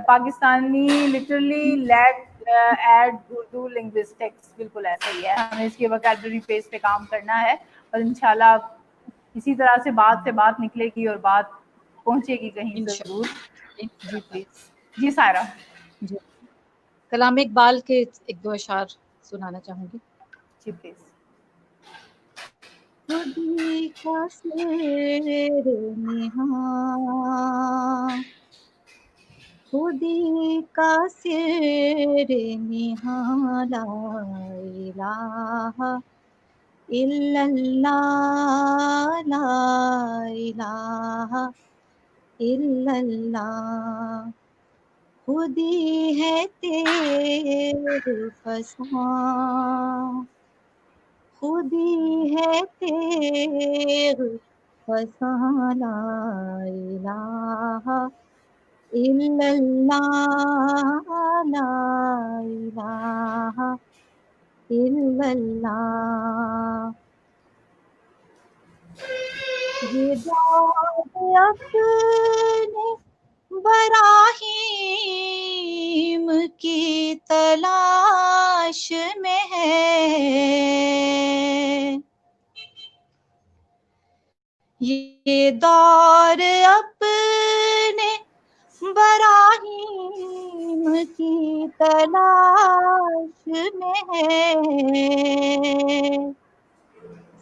A: Pakistani literally let add Urdu linguistics, बिल्कुल ऐसा ही है, हमें इसके वोकैबुलरी पेज पे काम करना है, और इंशाल्लाह इसी तरह से बात निकलेगी और बात पहुंचेगी कहीं जरूर। जी प्लीज। जी सायरा।
B: जी, कलाम इकबाल के एक दो अशार सुनाना चाहूंगी।
A: जी प्लीज।
B: खुदी का शेर निहां, खुदी का शेर निहां, ला इलाहा इल्लल्लाह, ला इलाहा इल्लल्लाह, खुदी है तेरे फसां, खुदी है तेरे फसां, ला इलाहा इल्लल्लाह, ला इलाहा इल्लल्लाह, ये दाद अपने बराहीम की तलाश में है, ये दौर अपने बराहीम की तलाश में है,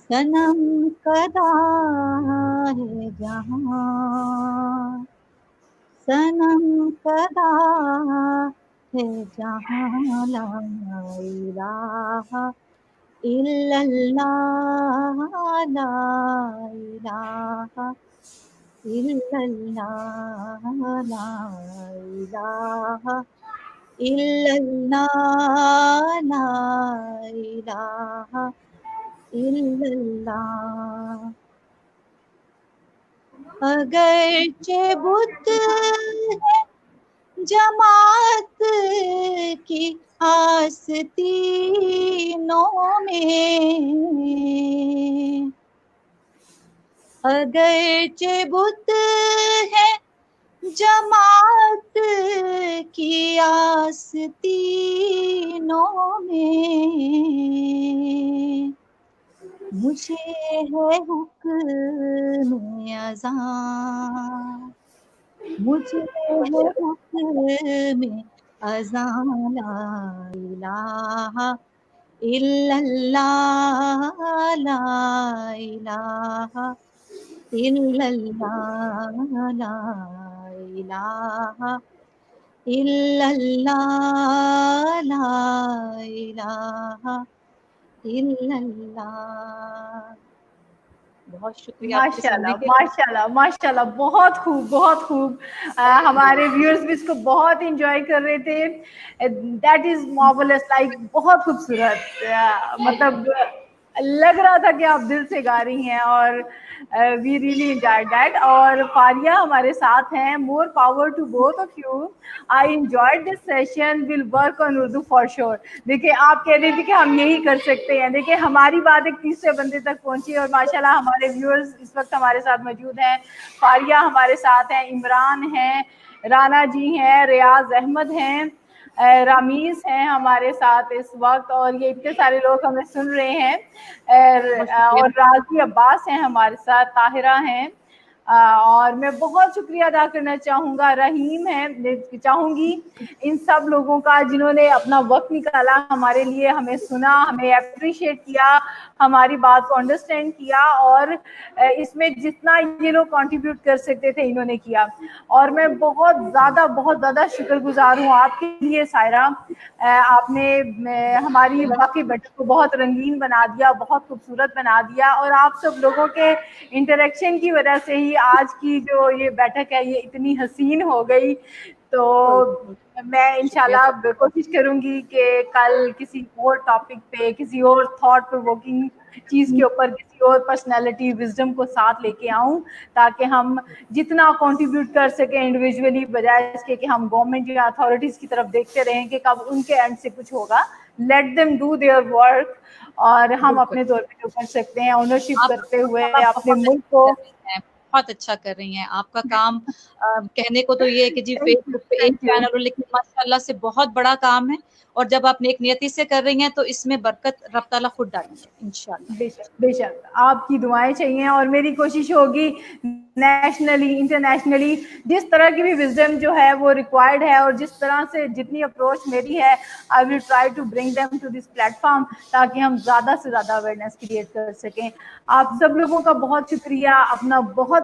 B: सनम कदा है जहां, सनम कदा है जहां, ला इलाहा इल्लल्लाह, ला इलाहा इल्लल्लाह, ला इलाहा इल्लल्लाह, ला इलाहा इल्लल्लाह, अगरचे बुत है जमात की आस्तीनों में, अगरचे बुत है जमात की आस्तीनों में, मुझे है हुक्म अज़ां, मुझे है हुक्म अज़ां, ला इलाहा इल्लल्लाह, ला इलाहा इल्लल्लाह ला इलाहा इल्लल्लाह ला इलाहा इल्लल्लाह। बहुत शुक्रिया आपके सुनने
A: माशाल्लाह
B: के लिए।
A: माशाल्लाह माशाल्लाह, बहुत खूब बहुत खूब। हमारे व्यूअर्स भी इसको बहुत इंजॉय कर रहे थे। दैट इज मार्वलस, लाइक बहुत खूबसूरत। मतलब लग रहा था कि आप दिल से गा रही हैं, और वी रियली एंजॉयड दैट। और फारिया हमारे साथ हैं। More power to both of you. I enjoyed this session, will work on Urdu for sure. देखिए, आप कह रही थी कि हम यही कर सकते हैं। देखिए, हमारी बात एक तीसरे बंदे तक पहुंची, और माशाल्लाह हमारे व्यूअर्स इस वक्त हमारे साथ मौजूद हैं। फारिया हमारे साथ हैं, इमरान हैं, राना जी हैं, रियाज अहमद हैं, रामीज हैं हमारे साथ इस वक्त, और ये इतने सारे लोग हमें सुन रहे हैं।
B: बहुत शुक्रिया।
A: और राजी अब्बास हैं हमारे साथ, ताहिरा हैं। और मैं बहुत शुक्रिया अदा करना चाहूँगा, रहीम है, चाहूँगी इन सब लोगों का जिन्होंने अपना वक्त निकाला हमारे लिए, हमें सुना, हमें अप्रिशिएट किया, हमारी बात को अंडरस्टैंड किया, और इसमें जितना ये लोग कंट्रीब्यूट कर सकते थे इन्होंने किया। और मैं बहुत ज़्यादा शुक्रगुजार हूँ आपके लिए सायरा। आपने हमारी वाकई बैठक को बहुत रंगीन बना दिया, बहुत खूबसूरत बना दिया, और आप सब लोगों के इंटरेक्शन की वजह से ही आज की जो ये बैठक है ये इतनी हसीन हो गई। तो मैं
B: शुक्रिया
A: इंशाल्लाह
B: सर।
A: कोशिश करूंगी कि कल किसी और टॉपिक पे, किसी और थॉट प्रोवोकिंग चीज़ के ऊपर, किसी और पर्सनैलिटी विजडम को साथ लेके आऊं, ताकि हम जितना कंट्रीब्यूट कर सकें इंडिविजुअली, बजाय इसके कि हम गवर्नमेंट या अथॉरिटीज़ की तरफ देखते रहें कि कब उनके एंड से कुछ होगा। Let them do their work, और हम
B: बिल्कुल।
A: अपने तौर पे जो कर सकते हैं ओनरशिप
B: आप
A: करते हुए
B: माशाल्लाह
A: अपने
B: बहुत
A: मुल्क
B: अच्छा
A: को।
B: कर रही हैं, बहुत अच्छा कर रही हैं। आपका काम कहने को तो ये है कि जी फेसबुक पे एक
A: थैंक यू।
B: चैनल हो, लेकिन माशाल्लाह से बहुत बड़ा काम है, और जब आप नेक नियति से कर रही हैं तो इसमें बरकत रब ताला खुद डालेंगे इंशाल्लाह।
A: बेशक बेशक, आपकी दुआएं चाहिए, और मेरी कोशिश होगी नेशनली इंटरनेशनली जिस तरह की भी विजडम जो है वो रिक्वायर्ड है, और जिस तरह से जितनी अप्रोच मेरी है, I will try to bring them to this platform, ताकि हम ज़्यादा से ज़्यादा अवेयरनेस क्रिएट कर सकें। आप सब लोगों का बहुत शुक्रिया, अपना बहुत